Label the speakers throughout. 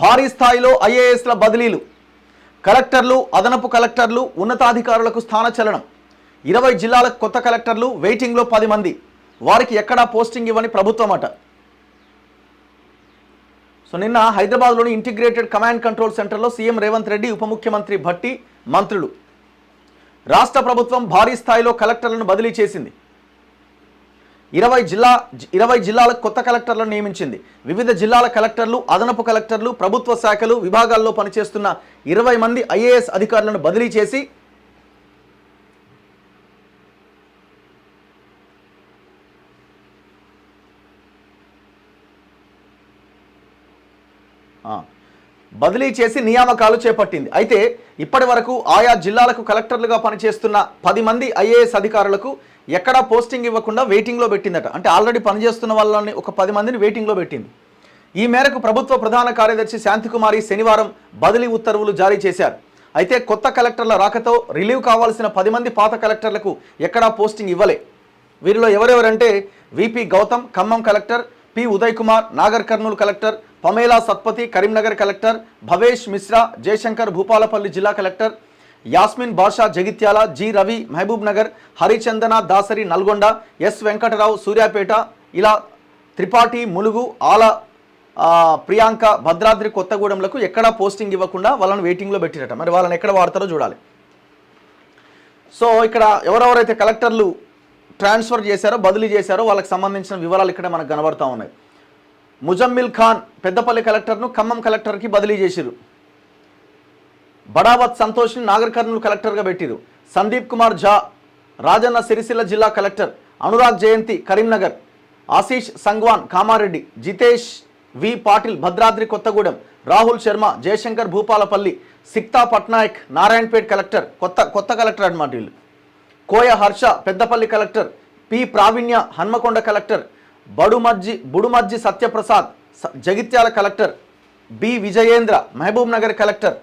Speaker 1: భారీ స్థాయిలో ఐఏఎస్ల బదిలీలు, కలెక్టర్లు, అదనపు కలెక్టర్లు, ఉన్నతాధికారులకు స్థానచలనం. 20 జిల్లాలకు కొత్త కలెక్టర్లు, వెయిటింగ్లో 10 మంది. వారికి ఎక్కడా పోస్టింగ్ ఇవ్వని ప్రభుత్వం అట. సో నిన్న హైదరాబాద్లోని ఇంటిగ్రేటెడ్ కమాండ్ కంట్రోల్ సెంటర్లో సీఎం రేవంత్ రెడ్డి, ఉప ముఖ్యమంత్రి భట్టి, మంత్రులు. రాష్ట్ర ప్రభుత్వం భారీ స్థాయిలో కలెక్టర్లను బదిలీ చేసింది. 20 జిల్లాలకు కొత్త కలెక్టర్లను నియమించింది. వివిధ జిల్లాల కలెక్టర్లు, అదనపు కలెక్టర్లు, ప్రభుత్వ శాఖలు, విభాగాల్లో పనిచేస్తున్న 20 మంది ఐఏఎస్ అధికారులను బదిలీ చేసి నియామకాలు చేపట్టింది. అయితే ఇప్పటి వరకు ఆయా జిల్లాలకు కలెక్టర్లుగా పనిచేస్తున్న 10 మంది ఐఏఎస్ అధికారులకు ఎక్కడా పోస్టింగ్ ఇవ్వకుండా వెయిటింగ్లో పెట్టిందట. అంటే ఆల్రెడీ పనిచేస్తున్న వాళ్ళని ఒక 10 మందిని వెయిటింగ్లో పెట్టింది. ఈ మేరకు ప్రభుత్వ ప్రధాన కార్యదర్శి శాంతికుమారి శనివారం బదిలీ ఉత్తర్వులు జారీ చేశారు. అయితే కొత్త కలెక్టర్ల రాకతో రిలీవ్ కావాల్సిన 10 మంది పాత కలెక్టర్లకు ఎక్కడా పోస్టింగ్ ఇవ్వలే. వీరిలో ఎవరెవరంటే V P Gautam Khammam collector, P Uday Kumar Nagarkurnool collector, Pamela Satpathy Karimnagar collector, Bhavesh Mishra Jayashankar Bhupalpally జిల్లా collector, Yasmin Basha Jagtial, G Ravi Mahabubnagar, Harichandana Dasari Nalgonda, S Venkatarao Suryapet, Ila Tripathi Mulugu, ఆల ప్రియాంక భద్రాద్రి కొత్తగూడెంలకు ఎక్కడా పోస్టింగ్ ఇవ్వకుండా వాళ్ళని వెయిటింగ్లో పెట్టిరట. మరి వాళ్ళని ఎక్కడ వాడతారో చూడాలి. సో ఇక్కడ ఎవరెవరైతే కలెక్టర్లు ట్రాన్స్ఫర్ చేశారో, బదిలీ చేశారో వాళ్ళకి సంబంధించిన వివరాలు ఇక్కడ మనకు కనబడతా ఉన్నాయి. ముజమ్మిల్ ఖాన్ పెద్దపల్లి కలెక్టర్ను ఖమ్మం కలెక్టర్కి బదిలీ చేసిరు. బడావత్ సంతోష్ని నాగర్ కర్నూలు కలెక్టర్గా పెట్టిరు. సందీప్ కుమార్ ఝా రాజన్న సిరిసిల్ల జిల్లా collector, Anurag Jayanti Karimnagar, Ashish Sangwan Kamareddy, Jitesh V Patil Bhadradri Kothagudem, Rahul Sharma Jayashankar Bhupalpally, Sikta Patnaik Narayanpet collector, కొత్త కలెక్టర్ అన్నమాట వీళ్ళు. Koya Harsha Peddapalli collector, P Praveenya Hanamkonda collector, Budumajji Satyaprasad Jagtial collector, B Vijayendra Mahabubnagar collector,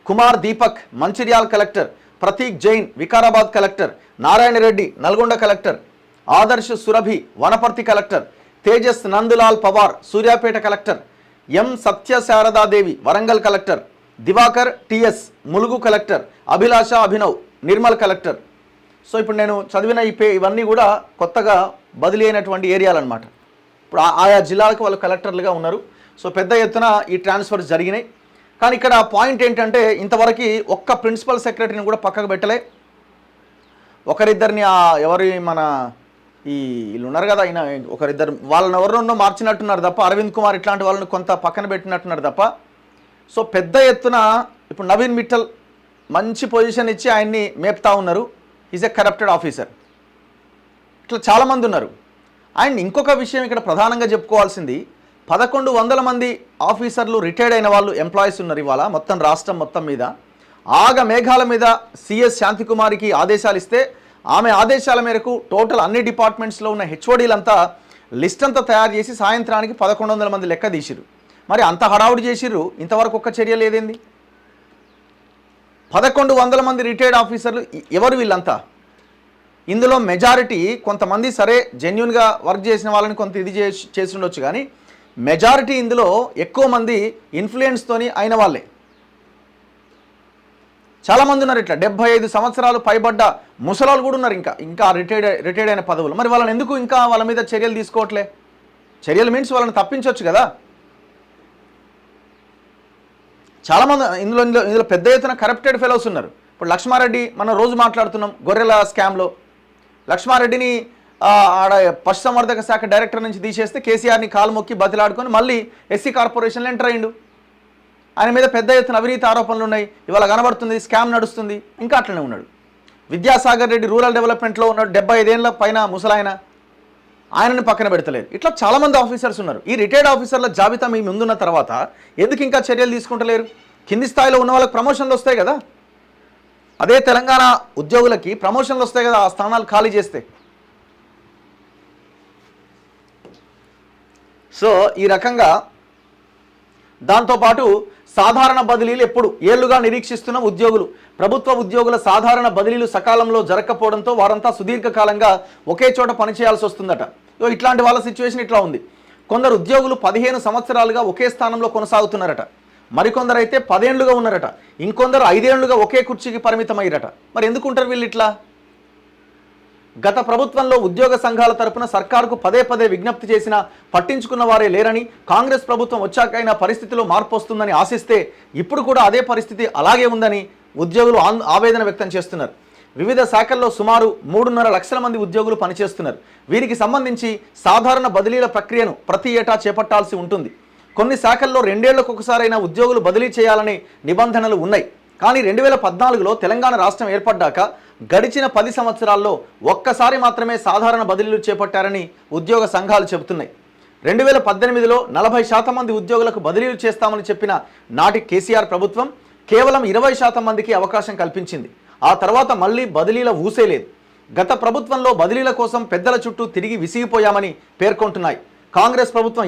Speaker 1: Kumar Deepak Mancherial collector, Prateek Jain Vikarabad collector, Narayana Reddy Nalgonda collector, Adarsh Surabhi Wanaparthy collector, Tejas Nandlal Pawar Suryapet collector, M Satyasaradadevi Warangal collector, Diwakar TS Mulugu collector, అభిలాష అభినవ్ నిర్మల్ కలెక్టర్. సో ఇప్పుడు నేను చదివిన ఇవన్నీ కూడా కొత్తగా బదిలీ అయినటువంటి ఏరియాలు అనమాట. ఇప్పుడు ఆయా జిల్లాలకు వాళ్ళు కలెక్టర్లుగా ఉన్నారు. సో పెద్ద ఎత్తున ఈ ట్రాన్స్ఫర్స్ జరిగినాయి. కానీ ఇక్కడ పాయింట్ ఏంటంటే ఇంతవరకు ఒక్క ప్రిన్సిపల్ సెక్రటరీని కూడా పక్కకు పెట్టలే. ఒకరిద్దరిని ఎవరి మన వీళ్ళు ఉన్నారు కదా, ఆయన ఒకరిద్దరు వాళ్ళని ఎవరినో మార్చినట్టున్నారు తప్ప, అరవింద్ కుమార్ ఇట్లాంటి వాళ్ళని కొంత పక్కన పెట్టినట్టున్నారు తప్ప. సో పెద్ద ఎత్తున ఇప్పుడు నవీన్ మిట్టల్ మంచి పొజిషన్ ఇచ్చి ఆయన్ని మేపుతా ఉన్నారు. Is a corrupted officer. ఇట్లా చాలామంది ఉన్నారు. అండ్ ఇంకొక విషయం ఇక్కడ ప్రధానంగా చెప్పుకోవాల్సింది, 1100 మంది ఆఫీసర్లు రిటైర్డ్ అయిన వాళ్ళు ఎంప్లాయీస్ ఉన్నారు ఇవాళ మొత్తం రాష్ట్రం మొత్తం మీద. ఆగ మేఘాల మీద సిఎస్ శాంతికుమారికి ఆదేశాలు ఇస్తే ఆమె ఆదేశాల మేరకు టోటల్ అన్ని డిపార్ట్మెంట్స్లో ఉన్న హెచ్ఓడీలంతా లిస్ట్ అంతా తయారు చేసి సాయంత్రానికి 1100 మంది లెక్క తీసిరు. మరి అంత హడావుడి చేసిర్రు, ఇంతవరకు ఒక్క చర్య లేదేంది? 1100 మంది రిటైర్డ్ ఆఫీసర్లు ఎవరు వీళ్ళంతా? ఇందులో మెజారిటీ కొంతమంది సరే జెన్యున్గా వర్క్ చేసిన వాళ్ళని కొంత ఇది చేసి ఉండొచ్చు, కానీ మెజారిటీ ఇందులో ఎక్కువ మంది ఇన్ఫ్లుయెన్స్తోని అయిన వాళ్ళే చాలామంది ఉన్నారు. ఇట్లా 75 సంవత్సరాలు పైబడ్డ ముసలాలు కూడా ఉన్నారు ఇంకా రిటైర్డ్ అయిన పదవులు. మరి వాళ్ళని ఎందుకు ఇంకా వాళ్ళ మీద చర్యలు తీసుకోవట్లే? చర్యలు మీన్స్ వాళ్ళని తప్పించవచ్చు కదా. చాలామంది ఇందులో పెద్ద ఎత్తున కరప్టెడ్ ఫెలోస్ ఉన్నారు. ఇప్పుడు లక్ష్మారెడ్డి మనం రోజు మాట్లాడుతున్నాం గొర్రెల స్కామ్లో. లక్ష్మారెడ్డిని ఆడ పశుసంవర్ధక శాఖ డైరెక్టర్ నుంచి తీసేస్తే కేసీఆర్ని కాలు మొక్కి బతిలాడుకొని మళ్ళీ ఎస్సీ కార్పొరేషన్లో ఎంటర్ అయ్యిండు. ఆయన మీద పెద్ద ఎత్తున అవినీతి ఆరోపణలు ఉన్నాయి. ఇవాళ కనబడుతుంది స్కామ్ నడుస్తుంది, ఇంకా అట్లనే ఉన్నాడు. విద్యాసాగర్ రెడ్డి రూరల్ డెవలప్మెంట్లో ఉన్నాడు, 75 ఏళ్ళ పైన ముసలాయన, ఆయనని పక్కన పెడతలేదు. ఇట్లా చాలామంది ఆఫీసర్స్ ఉన్నారు. ఈ రిటైర్డ్ ఆఫీసర్ల జాబితా మీ ముందున్న తర్వాత ఎందుకు ఇంకా చర్యలు తీసుకుంటలేరు? కింది స్థాయిలో ఉన్న వాళ్ళకి ప్రమోషన్లు వస్తాయి కదా, అదే తెలంగాణ ఉద్యోగులకి ప్రమోషన్లు వస్తాయి కదా ఆ స్థానాలు ఖాళీ చేస్తే. సో ఈ రకంగా దాంతోపాటు సాధారణ బదిలీలు ఎప్పుడు ఏళ్లుగా నిరీక్షిస్తున్న ఉద్యోగులు, ప్రభుత్వ ఉద్యోగుల సాధారణ బదిలీలు సకాలంలో జరగకపోవడంతో వారంతా సుదీర్ఘకాలంగా ఒకే చోట పనిచేయాల్సి వస్తుందట. ఇట్లాంటి వాళ్ళ సిచ్యువేషన్ ఇట్లా ఉంది. కొందరు ఉద్యోగులు 15 సంవత్సరాలుగా ఒకే స్థానంలో కొనసాగుతున్నారట. మరికొందరు అయితే 10 ఏళ్లుగా ఉన్నారట, ఇంకొందరు 5 ఏళ్లుగా ఒకే కుర్చీకి పరిమితమయ్యారట. మరి ఎందుకుంటారు వీళ్ళు ఇట్లా? గత ప్రభుత్వంలో ఉద్యోగ సంఘాల తరపున సర్కారుకు పదే పదే విజ్ఞప్తి చేసినా పట్టించుకున్న వారే లేరని, కాంగ్రెస్ ప్రభుత్వం వచ్చాకైనా పరిస్థితిలో మార్పు వస్తుందని ఆశిస్తే ఇప్పుడు కూడా అదే పరిస్థితి అలాగే ఉందని ఉద్యోగులు ఆవేదన వ్యక్తం చేస్తున్నారు. వివిధ శాఖల్లో సుమారు 3.5 లక్షల మంది ఉద్యోగులు పనిచేస్తున్నారు. వీరికి సంబంధించి సాధారణ బదిలీల ప్రక్రియను ప్రతి ఏటా చేపట్టాల్సి ఉంటుంది. కొన్ని శాఖల్లో 2 ఏళ్లకు ఒకసారైనా ఉద్యోగులు బదిలీ చేయాలనే నిబంధనలు ఉన్నాయి. కానీ 2014లో తెలంగాణ రాష్ట్రం ఏర్పడ్డాక గడిచిన 10 సంవత్సరాల్లో ఒక్కసారి మాత్రమే సాధారణ బదిలీలు చేపట్టారని ఉద్యోగ సంఘాలు చెబుతున్నాయి. 2018లో 40% మంది ఉద్యోగులకు బదిలీలు చేస్తామని చెప్పిన నాటి కేసీఆర్ ప్రభుత్వం కేవలం 20% మందికి అవకాశం కల్పించింది. ఆ తర్వాత మళ్ళీ బదిలీల ఊసే లేదు. గత ప్రభుత్వంలో బదిలీల కోసం పెద్దల చుట్టూ తిరిగి విసిగిపోయామని పేర్కొంటున్నాయి. కాంగ్రెస్ ప్రభుత్వం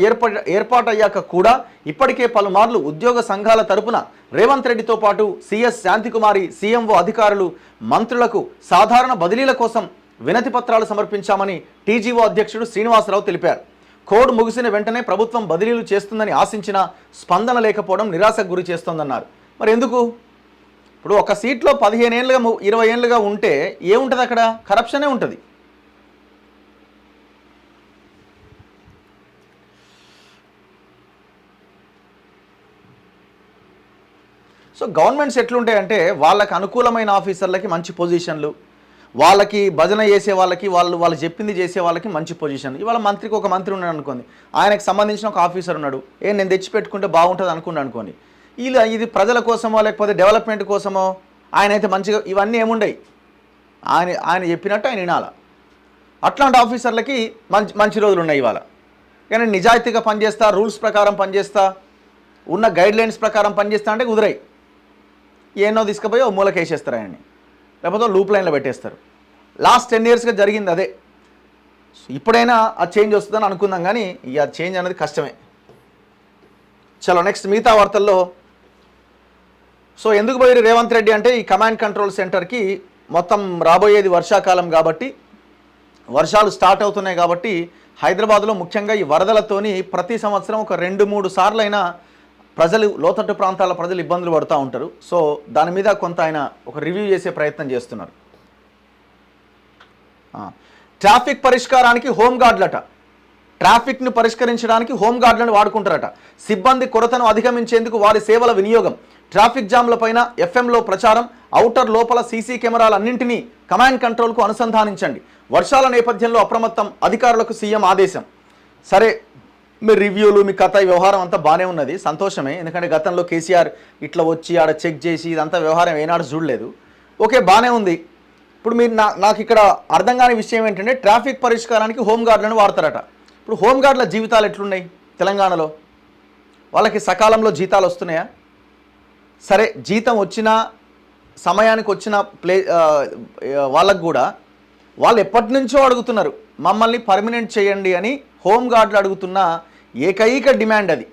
Speaker 1: ఏర్పాటయ్యాక కూడా ఇప్పటికే పలుమార్లు ఉద్యోగ సంఘాల తరపున రేవంత్ రెడ్డితో పాటు సిఎస్ శాంతికుమారి, సీఎంఓ అధికారులు, మంత్రులకు సాధారణ బదిలీల కోసం వినతి పత్రాలు సమర్పించామని టీజీఓ అధ్యక్షుడు శ్రీనివాసరావు తెలిపారు. కోడ్ ముగిసిన వెంటనే ప్రభుత్వం బదిలీలు చేస్తుందని ఆశించినా స్పందన లేకపోవడం నిరాశకు గురి చేస్తోందన్నారు. మరి ఎందుకు? ఇప్పుడు ఒక సీట్లో 15 ఏళ్ళుగా 20 ఏళ్ళుగా ఉంటే ఏముంటుంది? అక్కడ కరప్షనే ఉంటుంది. సో గవర్నమెంట్స్ ఎట్లుంటాయంటే వాళ్ళకి అనుకూలమైన ఆఫీసర్లకి మంచి పొజిషన్లు, వాళ్ళకి భజన చేసే వాళ్ళకి వాళ్ళు చెప్పింది చేసే వాళ్ళకి మంచి పొజిషన్. ఇవాళ మంత్రికి ఒక మంత్రి ఉన్నాడు అనుకోండి, ఆయనకు సంబంధించిన ఒక ఆఫీసర్ ఉన్నాడు, నేను తెచ్చి పెట్టుకుంటే బాగుంటుంది అనుకోండి. ఇది ప్రజల కోసమో లేకపోతే డెవలప్మెంట్ కోసమో ఆయన అయితే మంచిగా ఇవన్నీ ఏముండయి. ఆయన చెప్పినట్టు ఆయన వినాల. అట్లాంటి ఆఫీసర్లకి మంచి రోజులు ఉన్నాయి ఇవాళ. కానీ నిజాయితీగా పనిచేస్తా, రూల్స్ ప్రకారం పనిచేస్తా, ఉన్న గైడ్లైన్స్ ప్రకారం పనిచేస్తా అంటే కుదిరాయి. ఏనో తీసుకుపోయి ఓ మూలకి వేసేస్తారు ఆయన్ని, లేకపోతే లూప్ లైన్లో పెట్టేస్తారు. లాస్ట్ 10 ఇయర్స్గా జరిగింది అదే. ఇప్పుడైనా ఆ చేంజ్ వస్తుందని అనుకుందాం, కానీ ఆ చేంజ్ అనేది కష్టమే. చలో నెక్స్ట్ మిగతా వార్తల్లో. సో ఎందుకు పోయి రేవంత్ రెడ్డి అంటే ఈ కమాండ్ కంట్రోల్ సెంటర్కి మొత్తం రాబోయేది వర్షాకాలం కాబట్టి, వర్షాలు స్టార్ట్ అవుతున్నాయి కాబట్టి హైదరాబాద్లో ముఖ్యంగా ఈ వరదలతోని ప్రతి సంవత్సరం ఒక 2-3 సార్లు అయినా ప్రజలు, లోతట్టు ప్రాంతాల ప్రజలు ఇబ్బందులు పడుతూ ఉంటారు. సో దాని మీద కొంత ఆయన ఒక రివ్యూ చేసే ప్రయత్నం చేస్తున్నారు. ట్రాఫిక్ పరిష్కారానికి హోంగార్డులట, ట్రాఫిక్ను పరిష్కరించడానికి హోంగార్డులను వాడుకుంటారట. సిబ్బంది కొరతను అధిగమించేందుకు వారి సేవల వినియోగం. ట్రాఫిక్ జామ్లపైన ఎఫ్ఎంలో ప్రచారం. ఔటర్ లోపల సీసీ కెమెరాలన్నింటినీ కమాండ్ కంట్రోల్కు అనుసంధానించండి. వర్షాల నేపథ్యంలో అప్రమత్తం, అధికారులకు సీఎం ఆదేశం. సరే, మీ రివ్యూలు, మీ కథ, వ్యవహారం అంతా బాగానే ఉన్నది, సంతోషమే. ఎందుకంటే గతంలో కేసీఆర్ ఇట్లా వచ్చి ఆడ చెక్ చేసి ఇదంతా వ్యవహారం ఏనాడు చూడలేదు. ఓకే, బాగానే ఉంది. ఇప్పుడు మీరు నాకు ఇక్కడ అర్థం కాని విషయం ఏంటంటే ట్రాఫిక్ పరిష్కారానికి హోంగార్డులను వాడతారట. ఇప్పుడు హోంగార్డుల జీవితాలు ఎట్లున్నాయి తెలంగాణలో? వాళ్ళకి సకాలంలో జీతాలు వస్తున్నాయా? సరే, జీతం వచ్చినా సమయానికి వచ్చిన వాళ్ళకు కూడా వాళ్ళు ఎప్పటి నుంచో అడుగుతున్నారు, మమ్మల్ని పర్మనెంట్ చేయండి అని హోంగార్డులు అడుగుతున్న ఏకైక డిమాండ్ అది.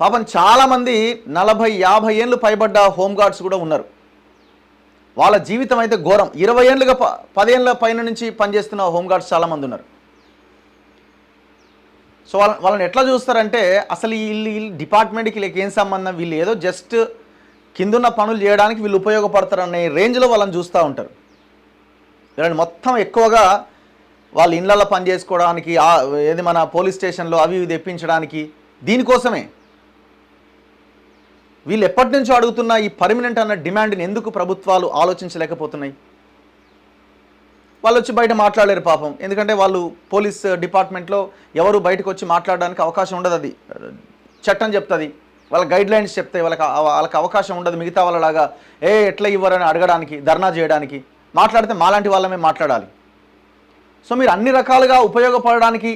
Speaker 1: పాపం చాలామంది 40-50 ఏళ్ళు పైబడ్డ హోంగార్డ్స్ కూడా ఉన్నారు. వాళ్ళ జీవితం అయితే ఘోరం. 20 ఏళ్ళుగా 10 ఏళ్ళ పైన నుంచి పనిచేస్తున్న హోంగార్డ్స్ చాలామంది ఉన్నారు. సో వాళ్ళని ఎట్లా చూస్తారంటే అసలు వీళ్ళు డిపార్ట్మెంట్కి వీళ్ళకి ఏం సంబంధం, వీళ్ళు ఏదో జస్ట్ కిందున్న పనులు చేయడానికి వీళ్ళు ఉపయోగపడతారనే రేంజ్లో వాళ్ళని చూస్తూ ఉంటారు. వీళ్ళని మొత్తం ఎక్కువగా వాళ్ళ ఇళ్ళల్లో పని చేసుకోవడానికి, ఏది మన పోలీస్ స్టేషన్లో అవి ఇవి తెప్పించడానికి, దీనికోసమే. వీళ్ళు ఎప్పటి నుంచో అడుగుతున్న ఈ పర్మనెంట్ అన్న డిమాండ్ని ఎందుకు ప్రభుత్వాలు ఆలోచించలేకపోతున్నాయి? వాళ్ళు వచ్చి బయట మాట్లాడలేరు పాపం. ఎందుకంటే వాళ్ళు పోలీస్ డిపార్ట్మెంట్లో ఎవరు బయటకు వచ్చి మాట్లాడడానికి అవకాశం ఉండదు. అది చట్టం చెప్తుంది, వాళ్ళ గైడ్లైన్స్ చెప్తాయి. వాళ్ళకి అవకాశం ఉండదు మిగతా వాళ్ళలాగా ఎట్లా ఇవ్వరని అడగడానికి, ధర్నా చేయడానికి. మాట్లాడితే మాలాంటి వాళ్ళమే మాట్లాడాలి. సో మీరు అన్ని రకాలుగా ఉపయోగపడడానికి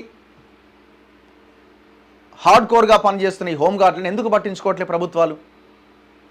Speaker 1: హార్డ్ కోర్గా పనిచేస్తున్న ఈ హోంగార్డులను ఎందుకు పట్టించుకోవట్లే ప్రభుత్వాలు?